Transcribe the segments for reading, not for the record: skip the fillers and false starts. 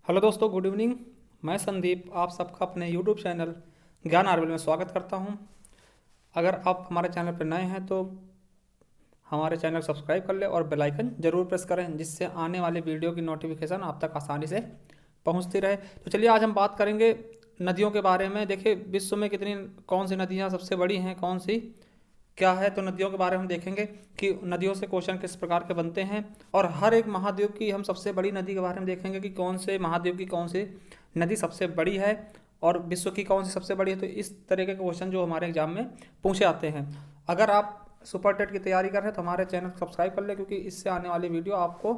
Hello दोस्तों, good evening. मैं संदीप आप सबका अपने यूट्यूब चैनल ज्ञान आर्वल में स्वागत करता हूं। अगर आप हमारे चैनल पर नए हैं तो हमारे चैनल सब्सक्राइब कर लें और बेल आइकन जरूर प्रेस करें, जिससे आने वाले वीडियो की नोटिफिकेशन आप तक आसानी से पहुंचती रहे। तो चलिए आज हम बात करेंगे नदियों के बारे में। देखिए विश्व में कितनी कौन सी नदियाँ सबसे बड़ी हैं, कौन सी क्या है। तो नदियों के बारे में हम देखेंगे कि नदियों से क्वेश्चन किस प्रकार के बनते हैं, और हर एक महाद्वीप की हम सबसे बड़ी नदी के बारे में देखेंगे कि कौन से महाद्वीप की कौन सी नदी सबसे बड़ी है और विश्व की कौन सी सबसे बड़ी है। तो इस तरह के क्वेश्चन जो हमारे एग्जाम में पूछे आते हैं। अगर आप सुपर टेट की तैयारी कर रहे हैं तो हमारे चैनल को सब्सक्राइब कर लें, क्योंकि इससे आने वाली वीडियो आपको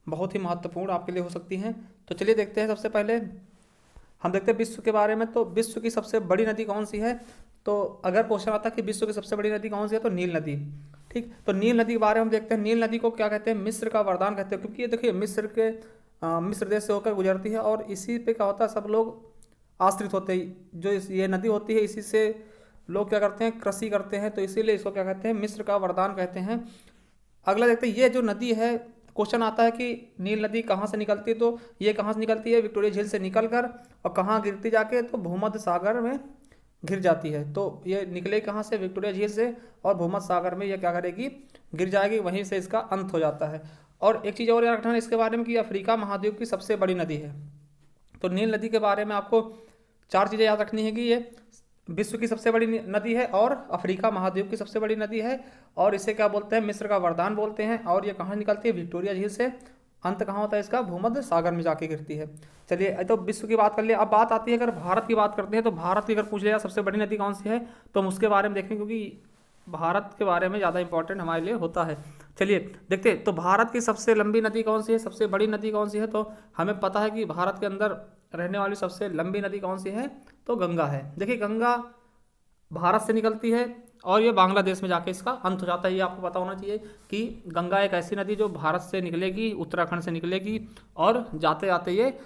बहुत ही महत्वपूर्ण आपके लिए हो सकती हैं। तो चलिए देखते हैं। सबसे पहले हम देखते हैं विश्व के बारे में। तो विश्व की सबसे बड़ी नदी कौन सी है। तो अगर क्वेश्चन आता है कि विश्व की सबसे बड़ी नदी कौन सी है, तो नील नदी। ठीक, तो नील नदी के बारे में हम देखते हैं। नील नदी को क्या कहते हैं? मिस्र का वरदान कहते हैं, क्योंकि ये देखिए मिस्र देश से होकर गुजरती है और इसी पे क्या होता है, सब लोग आश्रित होते हैं। जो ये नदी होती है इसी से लोग क्या करते हैं, कृषि करते हैं। तो इसीलिए इसको क्या कहते हैं, मिस्र का वरदान कहते हैं। अगला देखते हैं, ये जो नदी है, क्वेश्चन आता है कि नील नदी कहाँ से निकलती है। तो ये कहाँ से निकलती है? विक्टोरिया झील से निकल कर और कहाँ गिरती जाके, तो भूमध्य सागर में गिर जाती है। तो ये निकले कहाँ से? विक्टोरिया झील से, और भूमध्य सागर में ये क्या करेगी, गिर जाएगी। वहीं से इसका अंत हो जाता है। और एक चीज़ और याद रखना है इसके बारे में कि अफ्रीका महाद्वीप की सबसे बड़ी नदी है। तो नील नदी के बारे में आपको चार चीज़ें याद रखनी है कि ये विश्व की सबसे बड़ी नदी है और अफ्रीका महाद्वीप की सबसे बड़ी नदी है, और इसे क्या बोलते हैं? मिस्र का वरदान बोलते हैं। और ये कहाँ निकलती है? विक्टोरिया झील से। अंत कहाँ होता है इसका? भूमध्य सागर में जाके गिरती है। चलिए, तो विश्व की बात कर लिया। अब बात आती है, अगर भारत की बात करते हैं तो भारत की अगर पूछ लिया सबसे बड़ी नदी कौन सी है, तो हम उसके बारे में देखें, क्योंकि भारत के बारे में ज़्यादा इंपॉर्टेंट हमारे लिए होता है। चलिए देखते हैं, तो भारत की सबसे लंबी नदी कौन सी है, सबसे बड़ी नदी कौन सी है। तो हमें पता है कि भारत के अंदर रहने वाली सबसे लंबी नदी कौन सी है, तो गंगा है। देखिए गंगा भारत से निकलती है और ये बांग्लादेश में जाके इसका अंत हो जाता है। ये आपको पता होना चाहिए कि गंगा एक ऐसी नदी जो भारत से निकलेगी, उत्तराखंड से निकलेगी और जाते जाते ये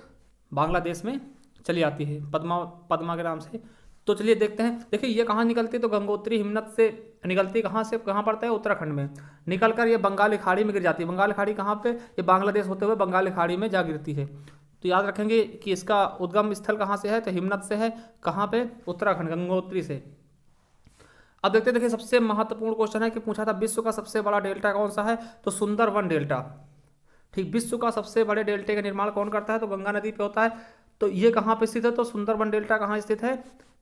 बांग्लादेश में चली आती है पद्मा के नाम से। तो चलिए देखते हैं। देखिए ये कहाँ निकलती है, तो गंगोत्री हिमनद से निकलती है। कहाँ से? कहाँ पड़ता है? उत्तराखंड में। निकल कर ये बंगाल की खाड़ी में गिर जाती है। बंगाल की खाड़ी कहाँ पे? ये बांग्लादेश होते हुए बंगाल की खाड़ी में जा गिरती है। तो याद रखेंगे कि इसका उद्गम स्थल कहाँ से है, तो हिमनद से है। कहाँ पे? उत्तराखंड, गंगोत्री से। अब देखिए सबसे महत्वपूर्ण क्वेश्चन है कि पूछा था विश्व का सबसे बड़ा डेल्टा कौन सा है, तो सुंदरवन डेल्टा। ठीक, विश्व का सबसे बड़े डेल्टे का निर्माण कौन करता है, तो गंगा नदी पे होता है। तो ये कहाँ पे स्थित है, तो सुंदरवन डेल्टा कहाँ स्थित है,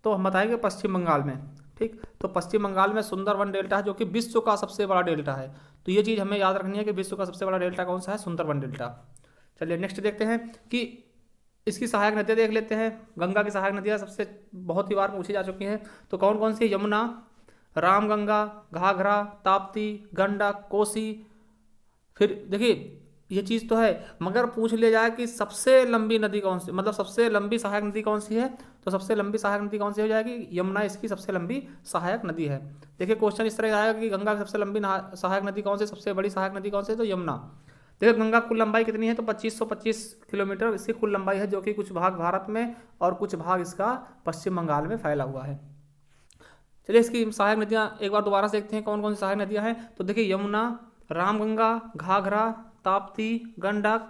तो हम बताएंगे पश्चिम बंगाल में। ठीक, तो पश्चिम बंगाल में सुंदरवन डेल्टा है, जो कि विश्व का सबसे बड़ा डेल्टा है। तो ये चीज़ हमें याद रखनी है कि विश्व का सबसे बड़ा डेल्टा कौन सा है, सुंदरवन डेल्टा। चलिए नेक्स्ट देखते हैं कि इसकी सहायक नदियाँ देख लेते हैं। गंगा की सहायक नदियाँ सबसे बहुत ही बार पूछी जा चुकी हैं। तो कौन कौन सी? यमुना, रामगंगा, घाघरा, ताप्ती, गंडक, कोसी। फिर देखिए ये चीज़ तो है, मगर पूछ लिया जाए कि सबसे लंबी नदी कौन सी, मतलब सबसे लंबी सहायक नदी कौन सी है, तो सबसे लंबी सहायक नदी कौन सी हो जाएगी? यमुना इसकी सबसे लंबी सहायक नदी है। देखिए क्वेश्चन इस तरह आएगा कि गंगा की सबसे लंबी सहायक नदी कौन सी, सबसे बड़ी सहायक नदी कौन सी है, तो यमुना। देखिए गंगा कुल लंबाई कितनी है, तो 2525 किलोमीटर इसकी कुल लंबाई है, जो कि कुछ भाग भारत में और कुछ भाग इसका पश्चिम बंगाल में फैला हुआ है। चलिए इसकी सहायक नदियाँ एक बार दोबारा से देखते हैं कौन कौन सी सहायक नदियाँ हैं। तो देखिए यमुना, रामगंगा, घाघरा, ताप्ती, गंडक,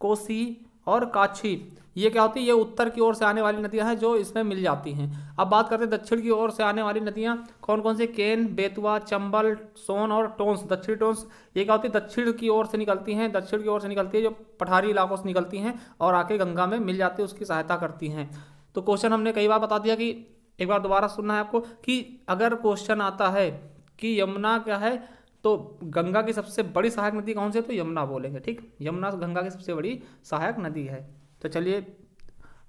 कोसी और काछी। ये क्या होती है? ये उत्तर की ओर से आने वाली नदियाँ हैं जो इसमें मिल जाती हैं। अब बात करते हैं दक्षिण की ओर से आने वाली नदियाँ कौन कौन सी? केन, बेतवा, चंबल, सोन और टोंस। दक्षिणी टोंस ये क्या होती है? दक्षिण की ओर से निकलती हैं। दक्षिण की ओर से निकलती है, जो पठारी इलाकों से निकलती हैं और आके गंगा में मिल जाती है, उसकी सहायता करती हैं। तो क्वेश्चन हमने कई बार बता दिया कि एक बार दोबारा सुनना है आपको कि अगर क्वेश्चन आता है कि यमुना क्या है, तो गंगा की सबसे बड़ी सहायक नदी कौन सी है, तो यमुना बोलेंगे। ठीक, यमुना गंगा की सबसे बड़ी सहायक नदी है। तो चलिए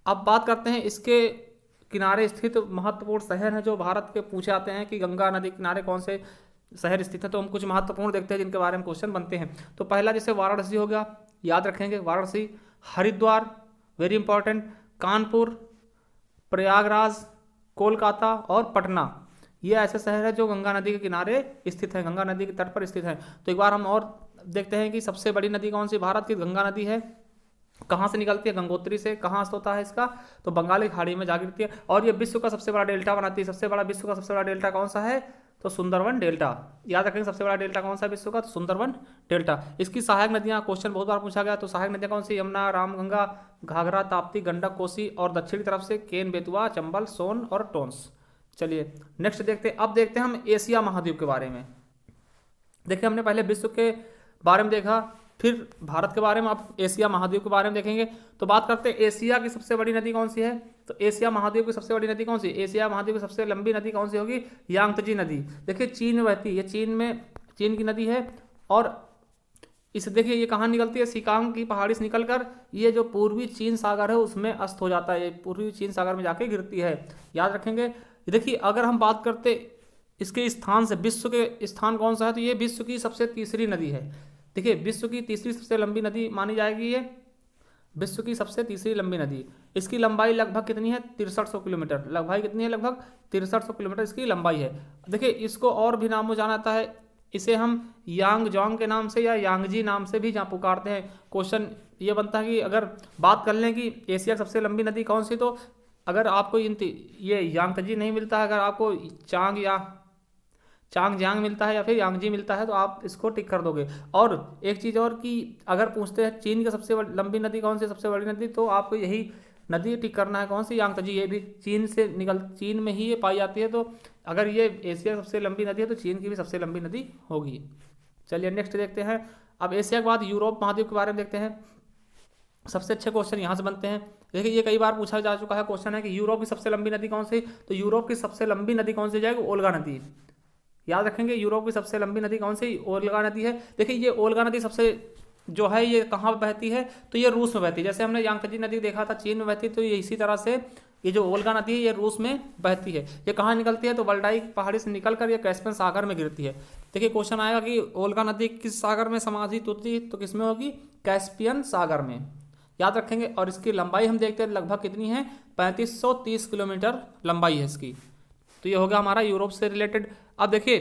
अब बात करते हैं इसके किनारे स्थित महत्वपूर्ण शहर हैं जो भारत के पूछे आते हैं कि गंगा नदी किनारे कौन से शहर स्थित हैं। तो हम कुछ महत्वपूर्ण देखते हैं जिनके बारे में क्वेश्चन बनते हैं। तो पहला जैसे वाराणसी हो गया, याद रखेंगे वाराणसी। Haridwar very important. कानपुर, प्रयागराज, कोलकाता और पटना। ये ऐसे शहर है जो गंगा नदी के किनारे स्थित हैं, गंगा नदी के तट पर स्थित हैं। तो एक बार हम और देखते हैं कि सबसे बड़ी नदी कौन सी भारत की? गंगा नदी है। कहाँ से निकलती है? गंगोत्री से। कहाँ से होता है इसका? तो बंगाल की खाड़ी में जा गिरती है। और ये विश्व का सबसे बड़ा डेल्टा बनाती है। सबसे बड़ा विश्व का सबसे बड़ा डेल्टा कौन सा है? तो सुंदरवन डेल्टा। याद रखेंगे सबसे बड़ा डेल्टा कौन सा है विश्व का, तो सुंदरवन डेल्टा। इसकी सहायक नदियां, क्वेश्चन बहुत बार पूछा गया, तो सहायक नदियां कौन सी, यमुना, रामगंगा, घाघरा, ताप्ती, गंडक, कोसी, और दक्षिण की तरफ से केन, बेतवा, चंबल, सोन और टोंस। चलिए नेक्स्ट देखते हैं। अब देखते हैं हम एशिया महाद्वीप के बारे में। देखिए हमने पहले विश्व के बारे में देखा, फिर भारत के बारे में, अब एशिया महाद्वीप के बारे में देखेंगे। तो बात करते हैं एशिया की सबसे बड़ी नदी कौन सी है, तो एशिया महाद्वीप की सबसे बड़ी नदी कौन सी, एशिया महाद्वीप की सबसे लंबी नदी कौन सी होगी, यांगत्जी नदी। देखिए चीन में बहती है, ये चीन की नदी है, और इसे देखिए ये कहाँ निकलती है, सिकांग की पहाड़ी से निकलकर ये जो पूर्वी चीन सागर है उसमें अस्त हो जाता है, ये पूर्वी चीन सागर में जाके गिरती है। याद रखेंगे। देखिए अगर हम बात करते इसके स्थान से, विश्व के स्थान कौन सा है, तो ये विश्व की सबसे तीसरी नदी है। देखिए विश्व की तीसरी सबसे लंबी नदी मानी जाएगी ये, विश्व की सबसे तीसरी लंबी नदी। इसकी लंबाई लगभग कितनी है, 6300 किलोमीटर। लंबाई कितनी है, लगभग 6300 किलोमीटर इसकी लंबाई है। देखिए इसको और भी नामों जाना जाता है, इसे हम यांगजोंग के नाम से या यांगजी नाम से भी जहाँ पुकारते हैं। क्वेश्चन ये बनता है कि अगर बात कर लें कि एशिया की सबसे लंबी नदी कौन सी, तो अगर आपको ये यांगतजी नहीं मिलता है, अगर आपको चांगजियांग मिलता है या फिर यांगजी मिलता है, तो आप इसको टिक कर दोगे। और एक चीज़ और कि अगर पूछते हैं चीन की सबसे लंबी नदी कौन सी, सबसे बड़ी नदी, तो आपको यही नदी टिक करना है, कौन सी, यांगतजी। ये भी चीन में ही ये पाई जाती है, तो अगर ये एशिया की सबसे लंबी नदी है तो चीन की भी सबसे लंबी नदी होगी। चलिए नेक्स्ट देखते हैं। अब एशिया के बाद यूरोप महाद्वीप के बारे में देखते हैं। सबसे अच्छे क्वेश्चन यहाँ से बनते हैं। देखिए ये कई बार पूछा जा चुका है क्वेश्चन है कि यूरोप की सबसे लंबी नदी कौन सी, तो यूरोप की सबसे लंबी नदी कौन सी जाएगी, ओल्गा नदी। याद रखेंगे यूरोप की सबसे लंबी नदी कौन सी, ओल्गा नदी है। देखिए ये ओल्गा नदी सबसे जो है ये कहाँ बहती है, तो ये रूस में बहती है। जैसे हमने यांगत्जी नदी देखा था चीन में बहती, तो ये इसी तरह से ये जो ओल्गा नदी है ये रूस में बहती है। ये कहाँ निकलती है, तो वल्डाई पहाड़ी से निकलकर ये कैस्पियन सागर में गिरती है। देखिए क्वेश्चन आएगा कि ओल्गा नदी किस सागर में समाहित होती है, तो किसमें होगी, कैस्पियन सागर में। याद रखेंगे। और इसकी लंबाई हम देखते हैं लगभग कितनी है, 3530 किलोमीटर लंबाई है इसकी। तो ये हो गया हमारा यूरोप से रिलेटेड। अब देखिए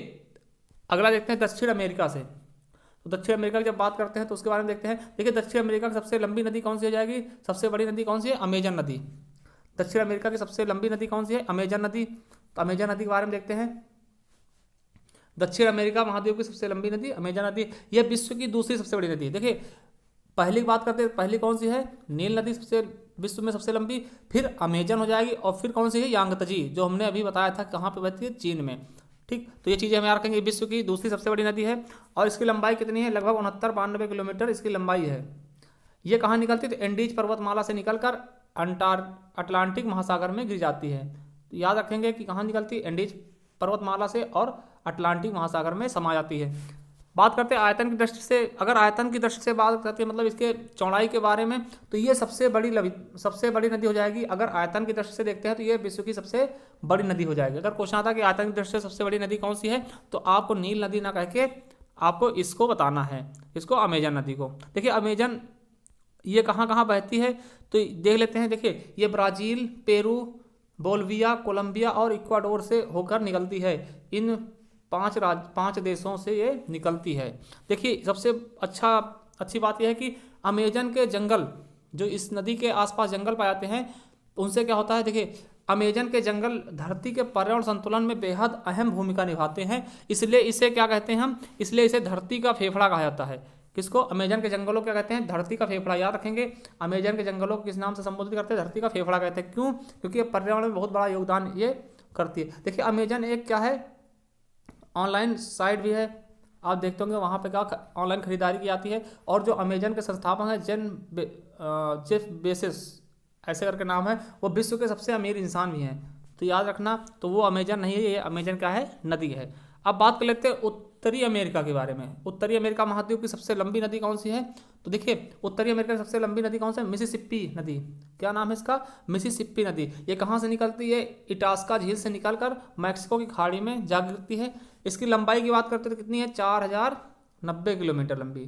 अगला देखते हैं दक्षिण अमेरिका से। तो दक्षिण अमेरिका की जब बात करते हैं तो उसके बारे में देखते हैं। देखिए दक्षिण अमेरिका की सबसे लंबी नदी कौन सी हो जाएगी, सबसे बड़ी नदी कौन सी है, अमेजन नदी। दक्षिण अमेरिका की सबसे लंबी नदी कौन सी है, अमेजन नदी। तो अमेजन नदी के बारे में देखते हैं। दक्षिण अमेरिका महाद्वीप की सबसे लंबी नदी अमेजन नदी, यह विश्व की दूसरी सबसे बड़ी नदी है। देखिए पहली बात करते हैं, पहली कौन सी है, नील नदी सबसे विश्व में सबसे लंबी, फिर अमेजन हो जाएगी, और फिर कौन सी है, यांगत्जी, जो हमने अभी बताया था कहाँ पे बहती है, चीन में। ठीक, तो ये चीज़ें हम याद रखेंगे, विश्व की दूसरी सबसे बड़ी नदी है। और इसकी लंबाई कितनी है, लगभग 69-92 किलोमीटर इसकी लंबाई है। ये कहाँ निकलती है, तो एंडीज पर्वतमाला से निकलकर अटलांटिक महासागर में गिर जाती है। तो याद रखेंगे कि कहाँ निकलती है, एंडीज पर्वतमाला से और अटलांटिक महासागर में समा जाती है। बात करते हैं आयतन की दृष्टि से। अगर आयतन की दृष्टि से बात करते हैं, मतलब इसके चौड़ाई के बारे में, तो ये सबसे बड़ी नदी हो जाएगी। अगर आयतन की दृष्टि से देखते हैं तो ये विश्व की सबसे बड़ी नदी हो जाएगी। अगर क्वेश्चन आता है कि आयतन की दृष्टि से सबसे बड़ी नदी कौन सी है, तो आपको नील नदी ना कह के आपको इसको बताना है, इसको अमेजन नदी को। देखिए अमेजन ये कहाँ कहाँ बहती है, तो देख लेते हैं। देखिए ये ब्राज़ील, पेरू, बोल्विया, कोलंबिया और इक्वाडोर से होकर निकलती है। इन 5 देशों से ये निकलती है। देखिए सबसे अच्छी बात यह है कि अमेजन के जंगल, जो इस नदी के आसपास जंगल पाए जाते हैं, उनसे क्या होता है, देखिए अमेजन के जंगल धरती के पर्यावरण संतुलन में बेहद अहम भूमिका निभाते हैं। इसलिए इसे क्या कहते हैं हम, इसलिए इसे धरती का फेफड़ा कहा जाता है। किसको, अमेजन के जंगलों को क्या कहते हैं, धरती का फेफड़ा। याद रखेंगे अमेजन के जंगलों को किस नाम से संबोधित करते हैं, धरती का फेफड़ा कहते हैं। क्यों, क्योंकि ये पर्यावरण में बहुत बड़ा योगदान ये करती है। देखिए अमेजन एक क्या है, ऑनलाइन साइट भी है, आप देखते होंगे वहाँ पे क्या ऑनलाइन खरीदारी की जाती है। और जो अमेजन के संस्थापक हैं जेफ बेजोस ऐसे करके नाम है, वो विश्व के सबसे अमीर इंसान भी हैं। तो याद रखना, तो वो अमेजन नहीं है, ये अमेजन क्या है, नदी है। अब बात कर लेते हैं उत्तरी अमेरिका के बारे में। उत्तरी अमेरिका महाद्वीप की सबसे लंबी नदी कौन सी है, तो देखिए उत्तरी अमेरिका की सबसे लंबी नदी कौन सी है, मिसिसिपी नदी। क्या नाम है इसका, मिसिसिपी नदी। ये कहाँ से निकलती है, इटास्का झील से निकलकर मैक्सिको की खाड़ी में जा गिरती है। इसकी लंबाई की बात करते हैं तो कितनी है, 4090 किलोमीटर लंबी।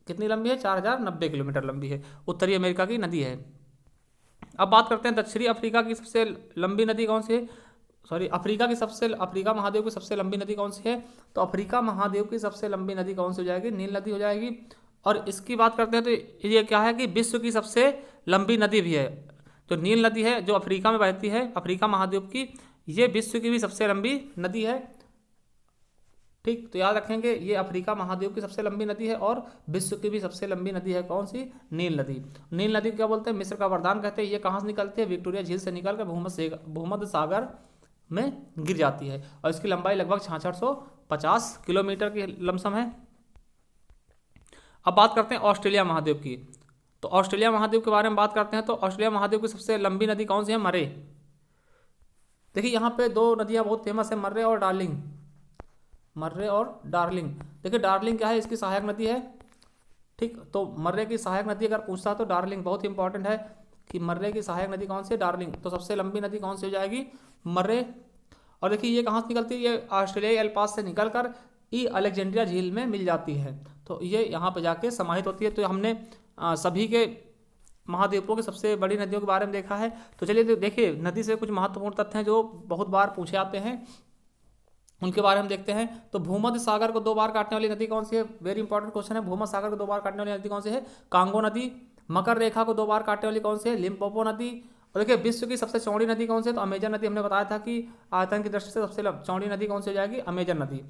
कितनी लंबी है, 4090 किलोमीटर लंबी है, उत्तरी अमेरिका की नदी है। अब बात करते हैं दक्षिणी अफ्रीका की सबसे लंबी नदी कौन सी है, अफ्रीका महाद्वीप की सबसे लंबी नदी कौन सी है, तो अफ्रीका महाद्वीप की सबसे लंबी नदी कौन सी हो जाएगी, नील नदी हो जाएगी। और इसकी बात करते हैं तो ये क्या है कि विश्व की सबसे लंबी नदी भी है। तो नील नदी है जो अफ्रीका में बहती है, अफ्रीका महाद्वीप की, ये विश्व की भी सबसे लंबी नदी है। ठीक, तो याद रखेंगे ये अफ्रीका महाद्वीप की सबसे लंबी नदी है और विश्व की भी सबसे लंबी नदी है कौन सी? नील नदी। नील नदी को क्या बोलते हैं? मिस्र का वरदान कहते हैं। ये कहाँ से निकलती है? विक्टोरिया झील से निकल कर भूमध्य सागर में गिर जाती है और इसकी लंबाई लगभग 6650 किलोमीटर की लमसम है। अब बात करते हैं ऑस्ट्रेलिया महाद्वीप की। तो ऑस्ट्रेलिया महाद्वीप के बारे में बात करते हैं तो ऑस्ट्रेलिया महाद्वीप की सबसे लंबी नदी कौन सी है? मरे। देखिए यहाँ पे दो नदियाँ बहुत फेमस है, मर्रे और डार्लिंग। मर्रे और डार्लिंग। देखिए डार्लिंग क्या है? इसकी सहायक नदी है। ठीक, तो मर्रे की सहायक नदी अगर पूछता तो डार्लिंग बहुत इंपॉर्टेंट है कि मर्रे की सहायक नदी कौन सी है? डार्लिंग। तो सबसे लंबी नदी कौन सी हो जाएगी? मर्रे। और देखिए ये कहाँ से निकलती है? ये ऑस्ट्रेलियाई एल्पास से निकलकर ई अलेक्जेंड्रिया झील में मिल जाती है, तो ये यहाँ पे जाके समाहित होती है। तो हमने सभी के महाद्वीपों की सबसे बड़ी नदियों के बारे में देखा है। तो चलिए देखिए नदी से कुछ महत्वपूर्ण तथ्य हैं जो बहुत बार पूछे आते हैं, उनके बारे में देखते हैं। तो भूमध्य सागर को 2 बार काटने वाली नदी कौन सी है? वेरी इंपॉर्टेंट क्वेश्चन है। भूमध्य सागर को 2 बार काटने वाली नदी कौन सी है? कांगो नदी। मकर रेखा को 2 बार काटने वाली कौन सी है? लिम्पोपो नदी। और देखिए विश्व की सबसे चौड़ी नदी कौन सी है? तो अमेजन नदी। हमने बताया था कि आयतन की दृष्टि से सबसे चौड़ी नदी कौन सी हो जाएगी? अमेजन नदी।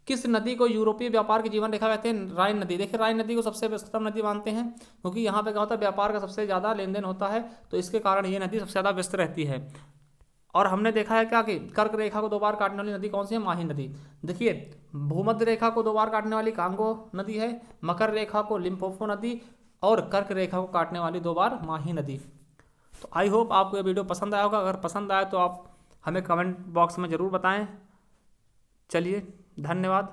किस नदी को यूरोपीय व्यापार की जीवन रेखा कहते हैं? राइन नदी। देखिए राइन नदी को सबसे व्यस्ततम नदी मानते हैं क्योंकि यहाँ पे क्या होता है? व्यापार का सबसे ज़्यादा लेन देन होता है, तो इसके कारण ये नदी सबसे ज़्यादा व्यस्त रहती है। और हमने देखा है क्या कि कर्क रेखा को 2 बार काटने वाली नदी कौन सी है? माही नदी। देखिए भूमध्य रेखा को 2 बार काटने वाली कांगो नदी है, मकर रेखा को लिम्पोपो नदी और कर्क रेखा को काटने वाली 2 बार माही नदी। तो आई होप आपको ये वीडियो पसंद आया होगा। अगर पसंद आया तो आप हमें कमेंट बॉक्स में ज़रूर बताएं। चलिए धन्यवाद।